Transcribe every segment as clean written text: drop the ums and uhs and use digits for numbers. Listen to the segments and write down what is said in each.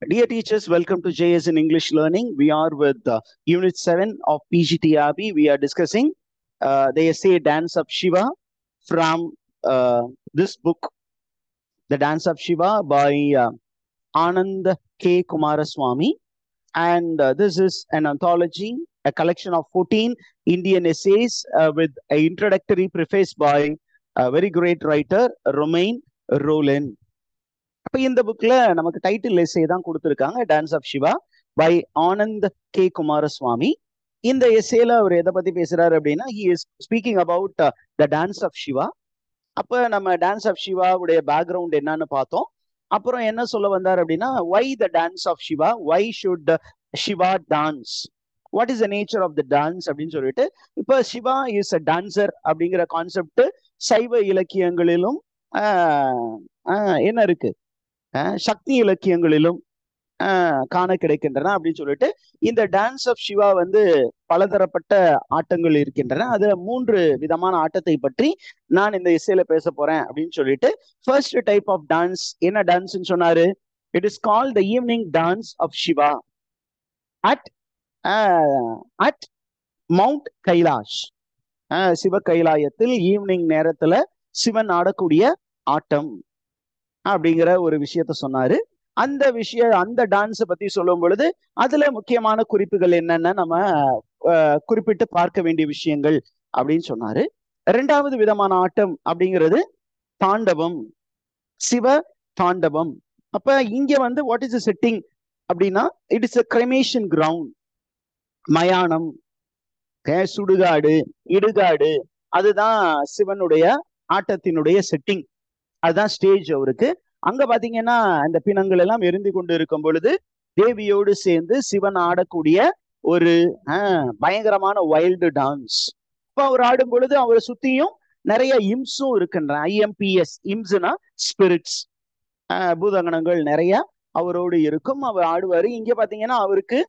Dear teachers, welcome to JS in English Learning. We are with Unit 7 of PGTRB. We are discussing the essay Dance of Shiva from this book, The Dance of Shiva by Anand K. Kumaraswamy. And this is an anthology, a collection of 14 Indian essays with an introductory preface by a very great writer, Romain Rolland. அப்ப இந்த புக்ல நமக்கு title essay தான் கொடுத்துருக்காங்க, dance of Shiva by Anand K Coomaraswamy. இந்த எஸ்ஸேல அவர் எதை பத்தி பேசுறாரு அப்படின்னா, he is speaking about the dance of Shiva. அப்ப நம்ம டான்ஸ் ஆஃப் சிவாவுடைய பேக்ரவுண்ட் என்னன்னு பார்த்தோம். அப்புறம் என்ன சொல்ல வந்தார் அப்படின்னா, why the dance of Shiva, why should Shiva dance, what is the nature of the dance அப்படின்னு சொல்லிட்டு, இப்ப சிவா இஸ் அ டான்சர் அப்படிங்கிற கான்செப்ட் சைவ இலக்கியங்களிலும் என்ன இருக்கு, சக்தி இலக்கியங்களிலும் காண கிடைக்கின்றன அப்படின்னு சொல்லிட்டு, இந்த டான்ஸ் ஆஃப் சிவா வந்து பலதரப்பட்ட ஆட்டங்கள் இருக்கின்றன. அதுல 3 விதமான ஆட்டத்தை பற்றி நான் இந்த இசையில பேச போறேன் அப்படின்னு சொல்லிட்டு, ஃபர்ஸ்ட் டைப் ஆஃப் டான்ஸ் என்ன டான்ஸ்ன்னு சொன்னாரு, it is called the evening dance of Shiva at Mount Kailash. Shiva கைலாயத்தில் ஈவினிங் நேரத்துல சிவன் ஆடக்கூடிய ஆட்டம் அப்படிங்கிற ஒரு விஷயத்த சொன்னாரு. அந்த டான்ஸை பத்தி சொல்லும் பொழுது அதுல முக்கியமான குறிப்புகள் என்னென்ன நம்ம குறிப்பிட்டு பார்க்க வேண்டிய விஷயங்கள் அப்படின்னு சொன்னாரு. 2வது விதமான ஆட்டம் அப்படிங்கிறது தாண்டவம், சிவ தாண்டவம். அப்ப இங்க வந்து வாட் இஸ் செட்டிங் அப்படின்னா, இட் இஸ் அ கிரெமேஷன் கிரவுண்ட், மயானம், சுடுகாடு, இடுகாடு, அதுதான் சிவனுடைய ஆட்டத்தினுடைய செட்டிங், அதுதான் ஸ்டேஜ் அவருக்கு. அங்க பாத்தீங்கன்னா அந்த பிணங்கள் எல்லாம் எரிந்து கொண்டு இருக்கும் பொழுது தேவியோடு சேர்ந்து சிவன் ஆடக்கூடிய ஒரு பயங்கரமான வைல்டு டான்ஸ். இப்ப அவர் ஆடும் பொழுது அவரை சுத்தியும் நிறைய இம்ஸும் இருக்கின்ற, IMPS, இம்ஸ்னா ஸ்பிரிட்ஸ், பூதகணங்கள் நிறைய அவரோடு இருக்கும். அவர் ஆடுவாரு. இங்க பாத்தீங்கன்னா அவருக்கு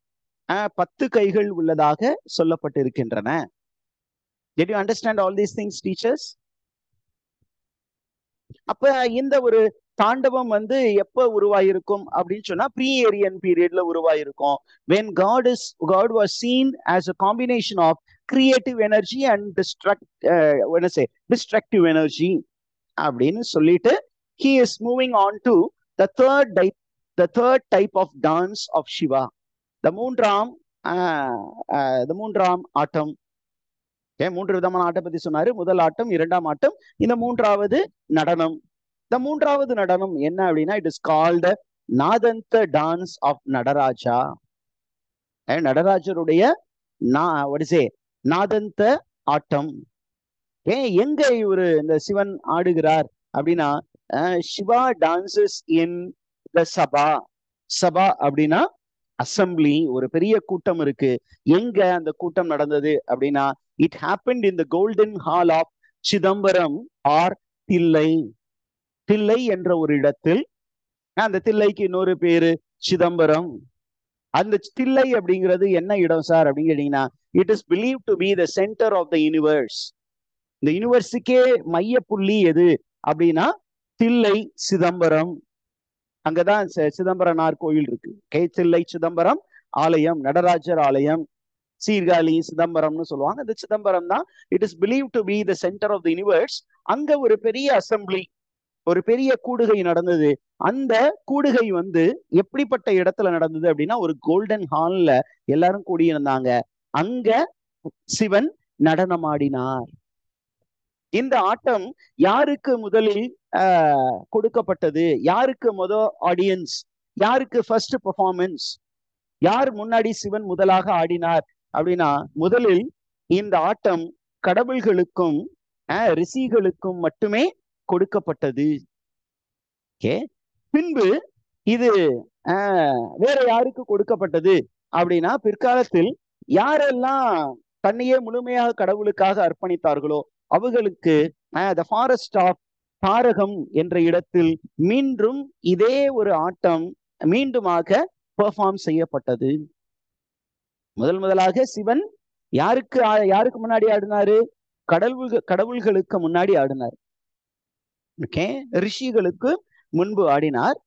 10 கைகள் உள்ளதாக சொல்லப்பட்டிருக்கின்றன. Did you understand all these things, teachers? அப்ப இந்த ஒரு தாண்டவம் வந்து எப்ப உருவாயிருக்கும் அப்படின்னு சொன்னா, ப்ரீ ஏரியன் பீரியட்ல உருவாயிருக்கும். when God was seen as a combination of creative energy and destructive energy அப்படின்னு சொல்லிட்டு, he is moving on to the third type of dance of Shiva, the மூன்றாம் ஆட்டம். 3 விதமான ஆட்டம் பத்தி சொன்னாரு. முதல் ஆட்டம், 2ஆம் ஆட்டம், இந்த 3வது நடனம். இந்த 3வது நடனம் என்ன அப்படின்னா, it is called Nadanta dance of Nataraja. நடராஜருடைய நாதந்த ஆட்டம். எங்க இவரு இந்த சிவன் ஆடுகிறார் அப்படின்னா, சிவா டான்சஸ் இன் த சபா. சபா அப்படின்னா அசம்பிளி, ஒரு பெரிய கூட்டம் இருக்கு. எங்க அந்த கூட்டம் நடந்தது அப்படின்னா, it happened in the golden hall of Chidambaram or Thillai. Thillai என்ற ஒரு இடத்தில், அந்த தில்லைக்கு இன்னொரு பேரு சிதம்பரம். அந்த தில்லை அப்படிங்கிறது என்ன இடம் சார் அப்படின்னு கேட்டீங்கன்னா, it is believe to be the centre of the universe. இந்த யூனிவர்ஸுக்கே மைய புள்ளி எது அப்படின்னா தில்லை சிதம்பரம். அங்கதான் சிதம்பரனார் கோயில் இருக்கு. தில்லை சிதம்பரம் ஆலயம், நடராஜர் ஆலயம், சீர்காழி சிதம்பரம்னு சொல்லுவாங்க. இந்த சிதம்பரம் தான் it is believe to be the centre of the universe. அங்க ஒரு பெரிய அசம்பிளி, ஒரு பெரிய கூடுகை நடந்தது. அந்த கூடுகை வந்து எப்படிப்பட்ட இடத்துல நடந்தது அப்படின்னா, ஒரு கோல்டன் ஹால்ல எல்லாரும் கூடியிருந்தாங்க. அங்க சிவன் நடனமாடினார். இந்த ஆட்டம் யாருக்கு முதலில் கொடுக்கப்பட்டது, யாருக்கு முதல் ஆடியன்ஸ், யாருக்கு ஃபர்ஸ்ட் பெர்ஃபார்மன்ஸ், யார் முன்னாடி சிவன் முதலாக ஆடினார் அப்படின்னா, முதலில் இந்த ஆட்டம் கடவுள்களுக்கும் ரிஷிகளுக்கும் மட்டுமே கொடுக்கப்பட்டது. பின்பு இது வேற யாருக்கு கொடுக்கப்பட்டது அப்படின்னா, பிற்காலத்தில் யாரெல்லாம் தன்னையே முழுமையாக கடவுளுக்காக அர்ப்பணித்தார்களோ அவர்களுக்கு த ஃபாரஸ்ட் ஆஃப் தாரகம் என்ற இடத்தில் மீண்டும் இதே ஒரு ஆட்டம் மீண்டுமாக பெர்ஃபார்ம் செய்யப்பட்டது. முதலாக சிவன் யாருக்கு முன்னாடி ஆடினாரு, கடவுள்களுக்கு முன்னாடி ஆடினார். ரிஷிகளுக்கு முன்பு ஆடினார்.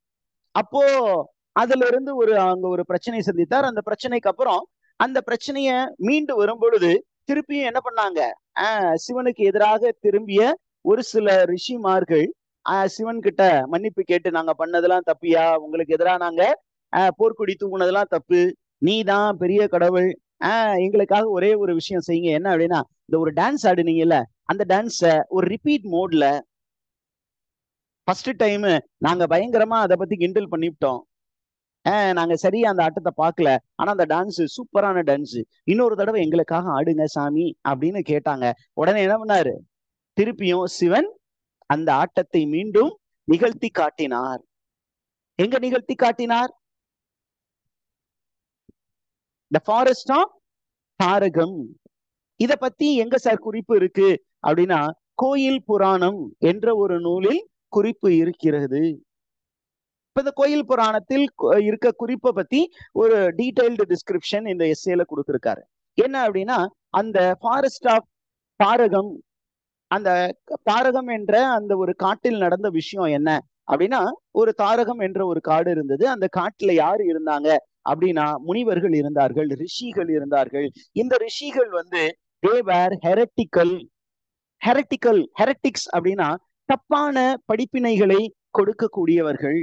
அப்போ அதுல இருந்து அங்க ஒரு பிரச்சனை சந்தித்தார். அந்த பிரச்சனைக்கு அப்புறம் அந்த பிரச்சனைய மீண்டு வரும் பொழுது திருப்பியும் என்ன பண்ணாங்க, சிவனுக்கு எதிராக திரும்பிய ஒரு சில ரிஷிமார்கள் சிவன் கிட்ட மன்னிப்பு கேட்டு, நாங்க பண்ணதெல்லாம் தப்பியா, உங்களுக்கு எதிராக நாங்க போர்க்கொடி தூக்குனதெல்லாம் தப்பு, நீ தான் பெரிய கடவுள், எங்களுக்காக ஒரே ஒரு விஷயம் செய்யுங்க. என்ன அப்படின்னா, இந்த ஒரு டான்ஸ் ஆடுனீங்கல்ல, அந்த டான்ஸ ஒரு ரிப்பீட் மோட்ல, ஃபர்ஸ்ட் டைம் நாங்க பயங்கரமா அதை பத்தி கிண்டல் பண்ணிவிட்டோம், நாங்க சரியா அந்த ஆட்டத்தை பார்க்கல, ஆனா அந்த டான்ஸ் சூப்பரான டான்ஸ், இன்னொரு தடவை எங்களுக்காக ஆடுங்க சாமி அப்படின்னு கேட்டாங்க. உடனே என்ன பண்ணாரு, திருப்பியும் சிவன் அந்த ஆட்டத்தை மீண்டும் நிகழ்த்தி காட்டினார். எங்க நிகழ்த்தி காட்டினார்? The forest of Tarakam. இத பத்தி எங்க சார் குறிப்பு இருக்கு அப்படின்னா, கோயில் புராணம் என்ற ஒரு நூலில் குறிப்பு இருக்கிறது. இப்ப இந்த கோயில் புராணத்தில் இருக்க குறிப்பை பத்தி ஒரு டீடைல்டு டிஸ்கிரிப்ஷன் இந்த எஸ்ஏல கொடுத்திருக்காரு. என்ன அப்படின்னா, அந்த ஃபாரஸ்ட் ஆஃப் தாரகம், அந்த தாரகம் என்ற அந்த ஒரு காட்டில் நடந்த விஷயம் என்ன அப்படின்னா, ஒரு தாரகம் என்ற ஒரு காடு இருந்தது. அந்த காட்டுல யாரு இருந்தாங்க அப்படின்னா, முனிவர்கள் இருந்தார்கள், ரிஷிகள் இருந்தார்கள். இந்த ரிஷிகள் வந்து they were heretical. heretics அப்படின்னா தப்பான படிப்பினைகளை கொடுக்கக்கூடியவர்கள்.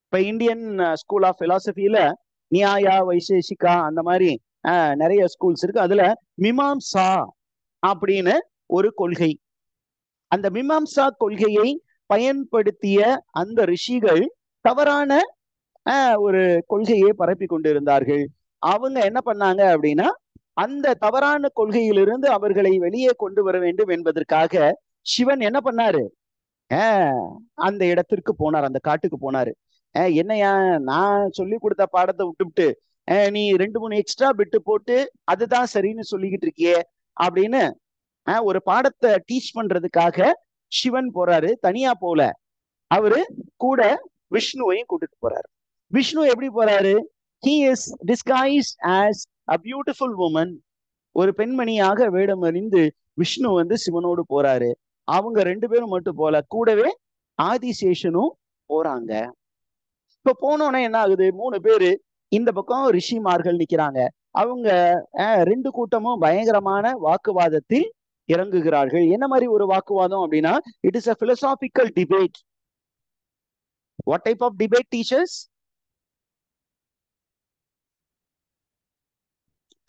இப்ப இந்தியன் ஸ்கூல் ஆஃப் பிலாசபில நியாயா, வைசேஷிகா அந்த மாதிரி நிறைய ஸ்கூல்ஸ் இருக்கு. அதுல மீமாம்சா அப்படின்னு ஒரு கொள்கை, அந்த மீமாம்சா கொள்கையை பயன்படுத்திய அந்த ரிஷிகள் தவறான ஒரு கொள்கையை பரப்பி கொண்டிருந்தார்கள். அவங்க என்ன பண்ணாங்க அப்படின்னா, அந்த தவறான கொள்கையிலிருந்து அவர்களை வெளியே கொண்டு வர வேண்டும் என்பதற்காக சிவன் என்ன பண்ணாரு, அந்த இடத்திற்கு போனார், அந்த காட்டுக்கு போனாரு. என்னையா, நான் சொல்லி கொடுத்த பாடத்தை விட்டுவிட்டு நீ 2-3 எக்ஸ்ட்ரா பிட்டு போட்டு அதுதான் சரின்னு சொல்லிக்கிட்டு இருக்கியே அப்படின்னு ஒரு பாடத்தை டீச் பண்றதுக்காக சிவன் போறாரு. தனியா போல, அவரு கூட விஷ்ணுவையும் கூட்டிட்டு போறாரு. விஷ்ணு எப்படி போறாரு? he is disguised as a beautiful woman. ஒரு பெண்மணியாக வேடம் அணிந்து விஷ்ணு வந்து சிவனோடு போறாரு. அவங்க 2 பேரும் மட்டும் போல, கூடவே ஆதிசேஷனும் போறாங்க. இப்ப போனோன்னே என்ன ஆகுது, 3 பேரு இந்த பக்கம் ரிஷிமார்கள் நிக்கிறாங்க. அவங்க 2 கூட்டமும் பயங்கரமான வாக்குவாதத்தில் இறங்குகிறார்கள். என்ன மாதிரி ஒரு வாக்குவாதம் அப்படின்னா, it is a philosophical debate. What type of debate, teachers?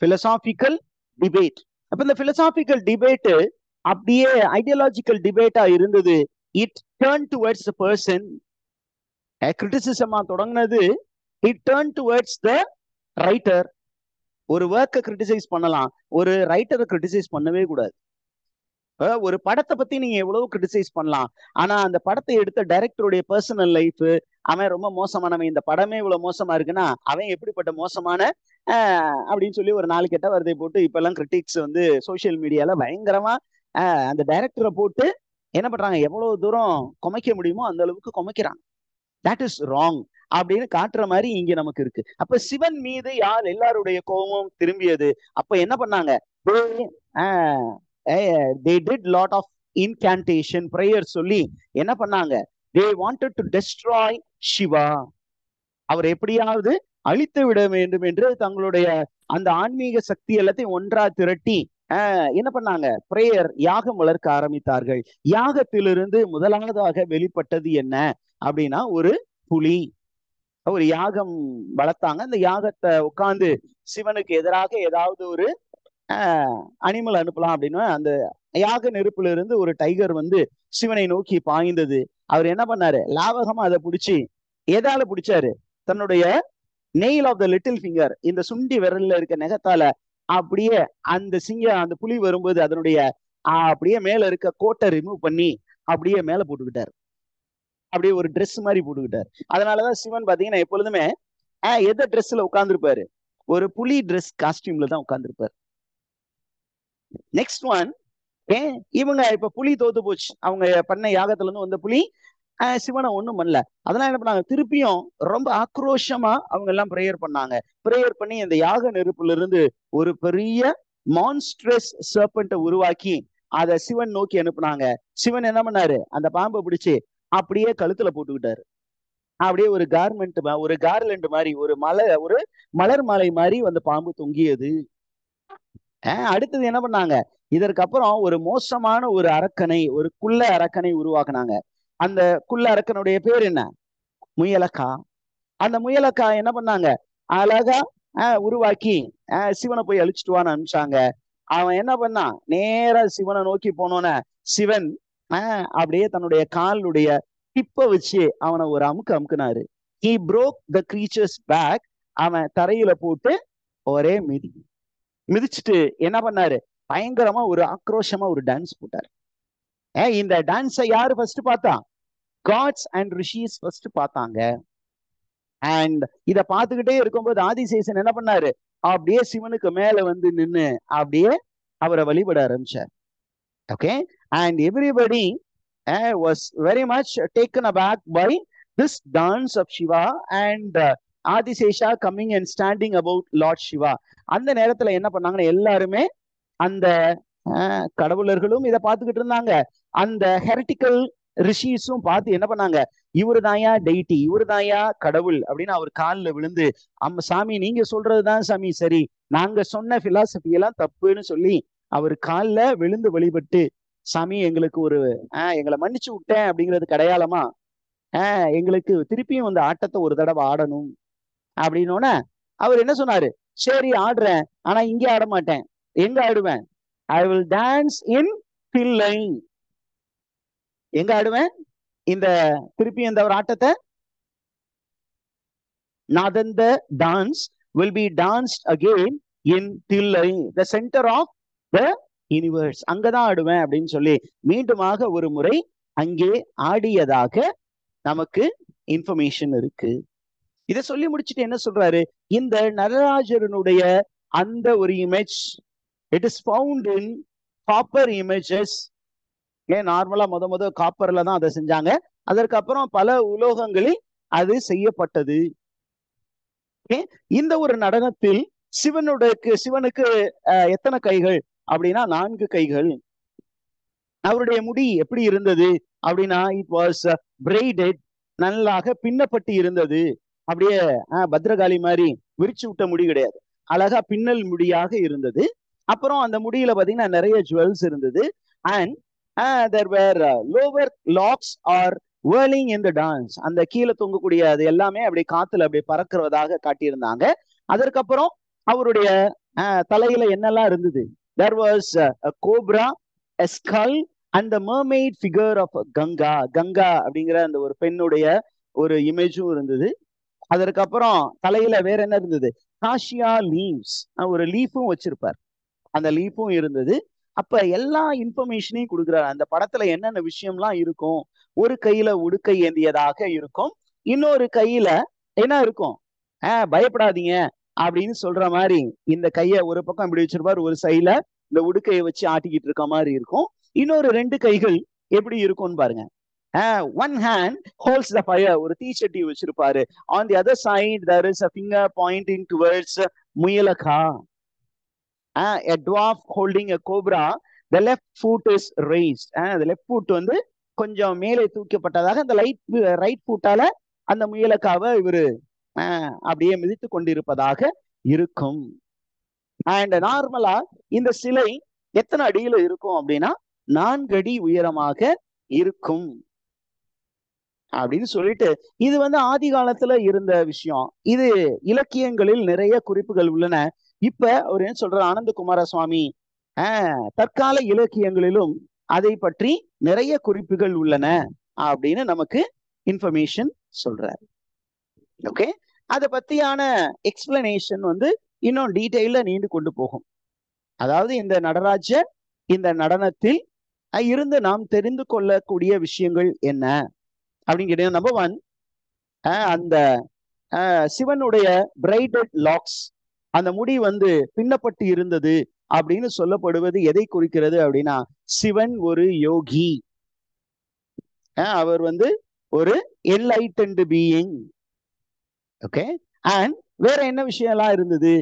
philosophical debate. அப்ப இந்த philosophical debate அப்படியே ஐடியாலஜிக்கல் டிபேட்டா இருந்தது. it turned towards the person. கிரிட்டிசிசமா தொடங்கினது, it turned towards the writer. ஒரு ஒர்க்கை கிரிட்டிசைஸ் பண்ணலாம், ஒரு ரைட்டரை கிரிட்டிசைஸ் பண்ணவே கூடாது. ஒரு படத்தை பத்தி நீங்க எவ்வளவு கிரிட்டிசைஸ் பண்ணலாம், ஆனா அந்த படத்தை எடுத்த டைரக்டருடைய பர்சனல் லைஃப், அவன் ரொம்ப மோசமானவன், இந்த படமே இவ்வளவு மோசமா இருக்குன்னா அவன் எப்படிப்பட்ட மோசமான அப்படின்னு சொல்லி ஒரு 4 கெட்ட வார்த்தை போட்டு இப்ப எல்லாம் கிரிட்டிக்ஸ் வந்து சோசியல் மீடியால பயங்கரமா அந்த டைரக்டரை போட்டு என்ன பண்றாங்க, எவ்வளவு தூரம் குமைக்க முடியுமோ அந்த அளவுக்கு குமைக்கிறாங்க. தட் இஸ் ராங் அப்படின்னு காட்டுற மாதிரி இங்க நமக்கு இருக்கு. அப்ப சிவன் மீது யார் எல்லாருடைய கோபமும் திரும்பியது. அப்ப என்ன பண்ணாங்க, they did lot of incantation prayer சொல்லி என்ன பண்ணாங்க, they wanted to destroy Shiva. அவர் எப்படியாவது அழித்து விட வேண்டும் என்று தங்களுடைய அந்த ஆன்மீக சக்தி எல்லாத்தையும் ஒன்றா திரட்டி என்ன பண்ணாங்க, பிரேயர், யாகம் வளர்க்க ஆரம்பித்தார்கள். யாகத்திலிருந்து முதலாவதாக வெளிப்பட்டது என்ன அப்படின்னா, ஒரு புலி. ஒரு யாகம் வளர்த்தாங்க. அந்த யாகத்தை உட்கார்ந்து சிவனுக்கு எதிராக ஏதாவது ஒரு அனிமல் அனுப்பலாம் அப்படின்னு அந்த யாக நெருப்புல இருந்து ஒரு டைகர் வந்து சிவனை நோக்கி பாய்ந்தது. அவர் என்ன பண்ணாரு, லாவகமா அதை பிடிச்சி, எதால பிடிச்சாரு, தன்னுடைய nail of the little finger, இந்த சுண்டி விரல்ல இருக்க நெகத்தால அப்படியே அந்த புலி வரும்போது அதனுடைய அப்படியே மேல இருக்க கோட்டை ரிமூவ் பண்ணி அப்படியே மேல போட்டுக்கிட்டாரு. அப்படியே ஒரு ட்ரெஸ் மாதிரி போட்டுக்கிட்டாரு. அதனாலதான் சிவன் பாத்தீங்கன்னா எப்பொழுதுமே எந்த ட்ரெஸ்ல உட்கார்ந்துருப்பாரு, ஒரு புலி ட்ரெஸ் காஸ்டியூம்ல தான் உட்கார்ந்துருப்பாரு. நெக்ஸ்ட் ஒன், இவங்க இப்ப புலி தோத்து போச்சு, அவங்க பண்ண யாகத்துல இருந்து வந்த புலி சிவனை ஒண்ணும் பண்ணல. அதெல்லாம் என்ன பண்ணாங்க, திருப்பியும் ரொம்ப ஆக்ரோஷமா அவங்க எல்லாம் பிரேயர் பண்ணாங்க. பிரேயர் பண்ணி அந்த யாக நெருப்புல இருந்து ஒரு பெரிய மான்ஸ்ட்ரஸ் சர்பெண்ட்டை உருவாக்கி அதை சிவன் நோக்கி அனுப்புனாங்க. சிவன் என்ன பண்ணாரு, அந்த பாம்பை பிடிச்சு அப்படியே கழுத்துல போட்டுக்கிட்டாரு. அப்படியே ஒரு கார்மெண்ட், ஒரு கார்லண்ட் மாதிரி, ஒரு மலர் மாலை மாதிரி வந்து பாம்பு தொங்கியது. அடுத்தது என்ன பண்ணாங்க, இதற்கு அப்புறம் ஒரு மோசமான ஒரு அரக்கனை, ஒரு குள்ள அரக்கனை உருவாக்குனாங்க. அந்த குள்ள அரக்கனுடைய பேர் என்ன? முயலக்கா. அந்த முயலக்கா என்ன பண்ணாங்க, அழகா உருவாக்கி சிவனை போய் அழிச்சிட்டு வான்னு அனுப்பிச்சாங்க. அவன் என்ன பண்ணான், நேரா சிவனை நோக்கி போனோன்னு சிவன் அப்படியே தன்னுடைய காலுடைய டிப்பை வச்சு அவனை ஒரு அமுக்குனாரு. he broke the creature's back. அவன் தரையில போட்டு ஒரே மிதிச்சுட்டு என்ன பண்ணாரு, பயங்கரமா ஒரு ஆக்ரோஷமா ஒரு டான்ஸ் போட்டாரு. இந்த டான்ஸை யாரு ஃபர்ஸ்ட் பார்த்தா? காட்ஸ் அண்ட் ரிஷிஸ் ஃபர்ஸ்ட் பார்த்தாங்க. அண்ட் இத பார்த்துக்கிட்டே இருக்கும்போது ஆதிசேஷன் என்ன பண்ணாரு, அப்படியே சிவனுக்கு மேல வந்து நின்னு அப்படியே அவரை வழிபட ஆரம்பிச்சார். Okay, and everybody was very much taken aback by this dance of Shiva and Adisesha coming and standing about Lord Shiva. அந்த நேரத்துல என்ன பண்ணாங்கன்னா, எல்லாருமே அந்த கடவுளர்களும் இதை பார்த்துக்கிட்டு இருந்தாங்க. அந்த ஹெரிட்டிக்கல் ரிஷிஸும் பார்த்து என்ன பண்ணாங்க, இவரு தாயா டெய்டி, இவரு தாயா கடவுள் அப்படின்னு அவர் காலில் விழுந்து, சாமி நீங்க சொல்றதுதான் சாமி சரி, நாங்க சொன்ன பிலாசபி எல்லாம் தப்புன்னு சொல்லி அவர் காலில் விழுந்து வழிபட்டு, சாமி எங்களுக்கு எங்களை மன்னிச்சு விட்டேன் அப்படிங்கிறது அடையாளமா எங்களுக்கு திருப்பியும் அந்த ஆட்டத்தை ஒரு தடவை ஆடணும் அப்படின்னோட அவர் என்ன சொன்னாரு, சரி ஆடுறேன், ஆனா இங்கே ஆட மாட்டேன். எங்க ஆடுவேன்? I will dance in Thillai. எங்க ஆடுவேன் இந்த திருப்பி இந்த ஒரு ஆட்டத்தை? Nadanta dance will be danced again in Thillai, the center of the universe. அங்கதான் ஆடுவேன் அப்படின்னு சொல்லி மீண்டுமாக ஒரு முறை அங்கே ஆடியதாக நமக்கு இன்ஃபர்மேஷன் இருக்கு. இதை சொல்லி முடிச்சுட்டு என்ன சொல்றாரு, இந்த நடராஜரனுடைய அந்த ஒரு image, it is found in copper images. நார்மலா முத காப்பர்ல தான் அதை செஞ்சாங்க. அதற்கப்புறம் பல உலோகங்களில் அது செய்யப்பட்டது. இந்த ஒரு நடனத்தில் சிவனுக்கு எத்தனை கைகள் அப்படின்னா 4 கைகள். அவருடைய முடி எப்படி இருந்தது அப்படின்னா, இட் வாஸ் பிரைடட், நல்லாக பின்னப்பட்டு இருந்தது. அப்படியே பத்ரகாளி மாதிரி விரிச்சு விட்ட முடி கிடையாது, அழகா பின்னல் முடியாக இருந்தது. அப்புறம் அந்த முடியில பாத்தீங்கன்னா நிறைய ஜுவல்ஸ் இருந்தது. And there were lower locks or whirling in the dance. அந்த கீழே தொங்கக்கூடிய அது எல்லாமே அப்படி காத்துல அப்படி பறக்கிறதாக காட்டியிருந்தாங்க. அதற்கப்புறம் அவருடைய தலையில என்னெல்லாம் இருந்தது, there was a cobra, a skull and the mermaid figure of Ganga அப்படிங்கிற அந்த ஒரு பெண்ணுடைய ஒரு இமேஜும் இருந்தது. அதற்கப்புறம் தலையில வேற என்ன இருந்தது, காஷியா லீவ்ஸ், ஒரு லீஃபும் வச்சிருப்பார், அந்த லீஃபும் இருந்தது. அப்ப எல்லா இன்ஃபர்மேஷனையும் கொடுக்குறாரு. அந்த படத்துல என்னென்ன விஷயம்லாம் இருக்கும், ஒரு கையில உடுக்கை ஏந்தியதாக இருக்கும், இன்னொரு கையில என்ன இருக்கும், பயப்படாதீங்க அப்படின்னு சொல்ற மாதிரி இந்த கையை ஒரு பக்கம் இப்படி வச்சிருப்பார், ஒரு சைடுல இந்த உடுக்கையை வச்சு ஆட்டிக்கிட்டு இருக்க மாதிரி இருக்கும். இன்னொரு 2 கைகள் எப்படி இருக்கும்னு பாருங்க. one hand holds the fire, ஒரு தீச்சட்டி வச்சிருப்பாரு. on the other side there is a finger pointing towards முயலக்கா. a dwarf holding a cobra, the left foot is raised. the left foot வந்து கொஞ்சம் மேலே தூக்கப்பட்டதாக, அந்த ரைட் ஃபுட்டால அந்த முயலக்காவை இவரு அப்படியே மிதித்து கொண்டிருப்பதாக இருக்கும். அண்ட் நார்மலா இந்த சிலை எத்தனை அடியில இருக்கும் அப்படின்னா 4 அடி உயரமாக இருக்கும் அப்படின்னு சொல்லிட்டு, இது வந்து ஆதி காலத்துல இருந்த விஷயம். இது இலக்கியங்களில் நிறைய குறிப்புகள் உள்ளன. இப்ப அவர் என்ன சொல்ற, ஆனந்த குமாரசுவாமி தற்கால இலக்கியங்களிலும் அதை பற்றி நிறைய குறிப்புகள் உள்ளன அப்படின்னு நமக்கு இன்ஃபர்மேஷன் சொல்றாரு. ஓகே, அதை பத்தியான எக்ஸ்பிளனேஷன் வந்து இன்னும் டீட்டெயில நீண்டு கொண்டு போகும். அதாவது இந்த நடராஜர் இந்த நடனத்தில் இருந்து நாம் தெரிந்து கொள்ளக்கூடிய விஷயங்கள் என்ன அப்படின்னு கேட்டீங்கன்னா, நம்பர் 1, அந்த சிவனுடைய பிரைடட் லாக்ஸ், அந்த முடி வந்து பின்னப்பட்டு இருந்தது அப்படின்னு சொல்லப்படுவது எதை குறிக்கிறது அப்படின்னா, சிவன் ஒரு யோகி, அவர் வந்து ஒரு என்லைட்டன்ட் பீயிங். ஓகே, அண்ட் வேற என்ன விஷயம் எல்லாம் இருந்தது,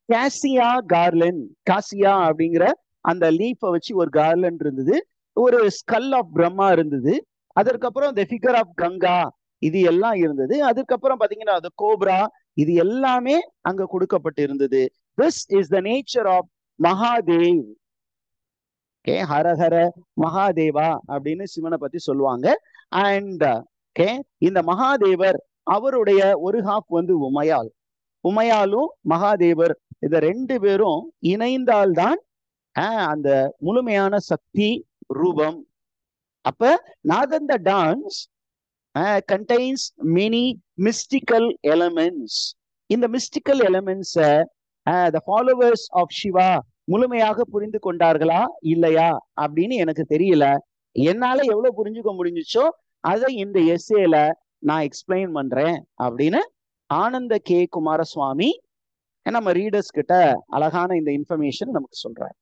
காசியா கார்லண்ட், காசியா அப்படிங்கிற அந்த லீஃபை வச்சு ஒரு கார்லண்ட் இருந்தது, ஒரு ஸ்கல் ஆஃப் பிரம்மா இருந்தது. அதற்கப்புறம் the figure of கங்கா, இது எல்லாம் இருந்தது. அதுக்கப்புறம் பாத்தீங்கன்னா அது கோப்ரா, இது எல்லாமே அங்க கொடுக்கப்பட்டு இருந்தது. This is the nature of Mahadev. Okay, Harahara Mahadeva அப்படின்னு சிவனை பத்தி சொல்லுவாங்க. அண்ட் ஓகே, இந்த மகாதேவர் அவருடைய ஒரு ஹாஃப் வந்து உமையாள். உமையாலும் மகாதேவர் இந்த ரெண்டு பேரும் இணைந்தால்தான் அந்த முழுமையான சக்தி ரூபம். அப்ப நாதந்த dance contains many mystical elements. இந்த mystical elements the followers of Shiva முழுமையாக புரிந்து கொண்டார்களா இல்லையா அப்படின்னு எனக்கு தெரியல. என்னால எவ்வளவு புரிஞ்சுக்க முடிஞ்சுச்சோ அதை இந்த எஸ்ஏல நான் எக்ஸ்பிளைன் பண்றேன் அப்படின்னு ஆனந்த கே குமாரசுவாமி நம்ம ரீடர்ஸ் கிட்ட அழகான இந்த இன்ஃபர்மேஷன் நமக்கு சொல்றாரு.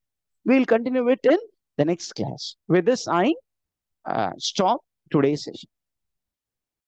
We'll continue it in the next class. With this, I stop today's session.